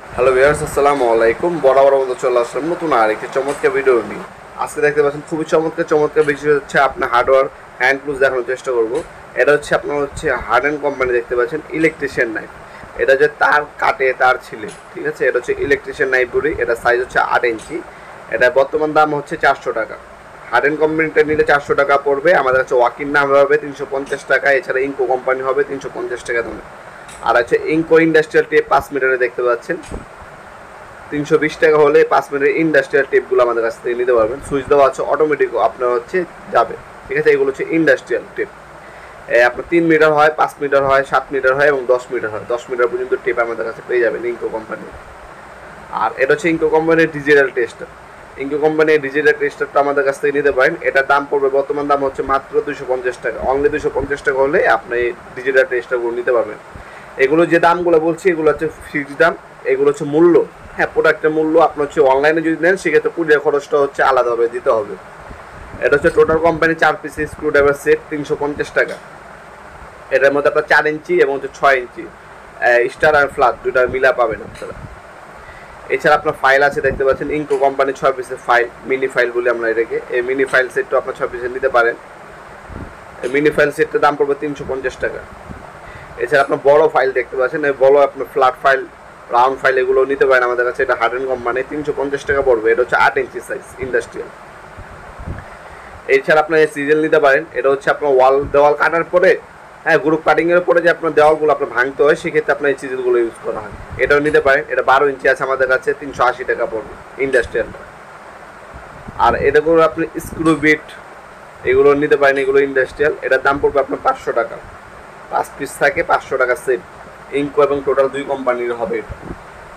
Hello viewers, আসসালামু আলাইকুম। বরাবর মতো চলে আসলাম নতুন আরেকটি চমৎকার ভিডিও নিয়ে। আজকে দেখতে পাচ্ছেন খুবই চমৎকার বিষয় হচ্ছে আপনার হার্ডওয়্যার হ্যান্ড টুলস দেখানোর চেষ্টা করব। এটা হচ্ছে আপনার হচ্ছে হার্ডেন কোম্পানি, দেখতে পাচ্ছেন ইলেকট্রিশিয়ান নাইফ। এটা যে তার কাটে তার ছিলে, ঠিক আছে। এটা হচ্ছে ইলেকট্রিশিয়ান নাইফ বলি। এটা সাইজ হচ্ছে 8 ইঞ্চি। এটা বর্তমান দাম হচ্ছে 400 টাকা। হার্ডেন কোম্পানিটা নিলে 400 টাকা পড়বে। আমাদের কাছে ওয়াকিং নাম হবে 350 টাকা। এছাড়া ইনকো কোম্পানি হবে 350 টাকা দামে। আর আছে ইনকো ইন্ডাস্ট্রিয়াল টেপ 5 মিটারে দেখতে পাচ্ছেন 320 টাকা হলে 5 মিটারের ইন্ডাস্ট্রিয়াল টেপগুলো আমাদের কাছ থেকে নিতে পারবেন। সুইচ দেওয়া আছে, অটোমেটিক আপনার হচ্ছে যাবে, ঠিক আছে। এগুলো হচ্ছে ইন্ডাস্ট্রিয়াল টেপ। আপনার 3 মিটার হয়, 5 মিটার হয়, 7 মিটার হয় এবং 10 মিটার হয়। 10 মিটার পর্যন্ত টেপ আমাদের কাছে পেয়ে যাবেন ইনকো কোম্পানি। আর এটা হচ্ছে ইনকো কোম্পানির ডিজিটাল টেস্টার। ইনকো কোম্পানির ডিজিটাল টেস্টারটা আমাদের কাছ থেকে নিতে পারেন। এটার দাম পড়বে, বর্তমান দাম হচ্ছে মাত্র 250 টাকা। অনলি 250 টাকা হলে আপনি এই ডিজিটাল টেস্টারগুলো নিতে পারবেন। এগুলো যে দামগুলো বলছি এগুলো হচ্ছে ফিক্সড দাম, এগুলো হচ্ছে মূল্য। হ্যাঁ, প্রোডাক্টের মূল্য আপনার হচ্ছে অনলাইনে যদি নেন সেক্ষেত্রে কুরিয়ার খরচটা হচ্ছে আলাদাভাবে দিতে হবে। এটা হচ্ছে total company 4 piece screwdriver set 350 টাকা। এটার মধ্যে আপনার 4 ইঞ্চি এবং হচ্ছে 6 ইঞ্চি স্টার আর ফ্ল্যাট দুইটা মিলা পাবেন আপনারা। এছাড়া আপনার ফাইল আছে, দেখতে পাচ্ছেন ইনকো কোম্পানি 6 পিসের ফাইল, মিনি ফাইল বলি আমরা এটাকে। এই মিনি ফাইল সেটটা আপনার 6 পিসের নিতে পারেন। এই মিনি ফাইল সেটটার দাম পড়বে 350 টাকা। এছাড়া আপনার বড় ফাইল দেখতে পাচ্ছেন, এই বড় আপনার ফ্ল্যাট ফাইল, রাউন্ড ফাইল এগুলো নিতে পারেন আমাদের কাছে। এটা হার্ডেন কোম্পানি 350 টাকা পড়বে। এটা হচ্ছে 8 ইঞ্চি সাইজ ইন্ডাস্ট্রিয়াল। এছাড়া আপনার সিজেল নিতে পারেন। এটা হচ্ছে আপনার দেওয়াল কাটার পরে, হ্যাঁ, গ্রুপ কাটিং এর পরে যে আপনার দেওয়ালগুলো আপনার ভাঙতে হয় সেক্ষেত্রে আপনার এই সিজেলগুলো ইউজ করা হয়। এটাও নিতে পারেন। এটা 12 ইঞ্চি আছে আমাদের কাছে, 380 টাকা পড়বে ইন্ডাস্ট্রিয়াল। আর এটা করে আপনি স্ক্রু বিট এগুলো নিতে পারেন, এগুলো ইন্ডাস্ট্রিয়াল। এটার দাম পড়বে আপনার 500 টাকা। 5 পিস থাকে 500 টাকা সেট। ইনকো এবং টোটাল 2 কোম্পানির হবে এটা।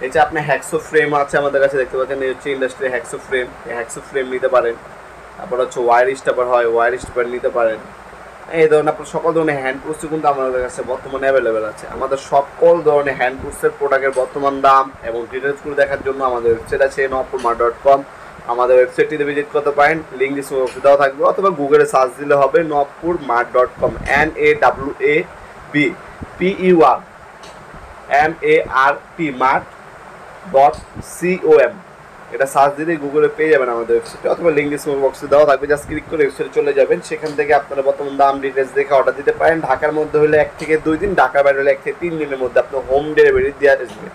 এছাড়া আপনি হ্যাক্সো ফ্রেম আছে আমাদের কাছে, দেখতে পাচ্ছেন এই হচ্ছে ইন্ডাস্ট্রি হ্যাক্সো ফ্রেম। এই হ্যাক্সো ফ্রেম নিতে পারেন। তারপর হচ্ছে ওয়ার স্টাপার হয়, ওয়ার স্টাপার নিতে পারেন। এই ধরনের আপনার সকল ধরনের হ্যান্ড টুলস কিন্তু আমাদের কাছে বর্তমানে অ্যাভেলেবেল আছে। আমাদের সকল ধরনের হ্যান্ড টুলসের প্রোডাক্টের বর্তমান দাম এবং ডিটেলসগুলো দেখার জন্য আমাদের ওয়েবসাইট আছে nopurmart.com। আমাদের ওয়েবসাইটটিতে ভিজিট করতে পারেন, লিঙ্ক ডিসক্রিপশনে দেওয়া থাকবে, অথবা গুগলে সার্চ দিলে হবে nopurmart.com, NAWAPUR MART.com। এটা সার্চ দিলে গুগলে পেয়ে যাবেন আমাদের ওয়েবসাইটে, অথবা লিঙ্ক ডিসক্রিপশন বক্সে দেওয়া থাকবে। জাস্ট ক্লিক করে ওয়েবসাইটে চলে যাবেন। সেখান থেকে আপনারা বর্তমান দাম ডিটেলস দেখে অর্ডার দিতে পারেন। ঢাকার মধ্যে হলে 1 থেকে 2 দিন, ঢাকার বাইরে হলে 1 থেকে 3 দিনের মধ্যে আপনার হোম ডেলিভারি দেওয়া আসবে।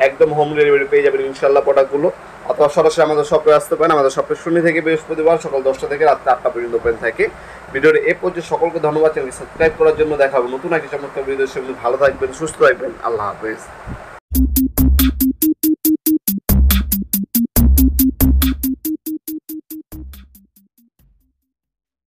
একদম হোম ডেলিভারি পেয়ে যাবেন ইনশাল্লাহ প্রোডাক্টগুলো। অথবা সরাসরি আমাদের শপে আসতে পারেন। আমাদের শপে শনি থেকে বৃহস্পতিবার সকাল 10টা থেকে রাত 8টা পর্যন্ত ওপেন থাকে। ভিডিওর এ পর্যন্ত সকলকে ধন্যবাদ। চ্যানেলটি সাবস্ক্রাইব করার জন্য। দেখা হবে নতুন একটি চমৎকার ভিডিওর সঙ্গে। ভালো থাকবেন, সুস্থ থাকবেন। আল্লাহ হাফেজ।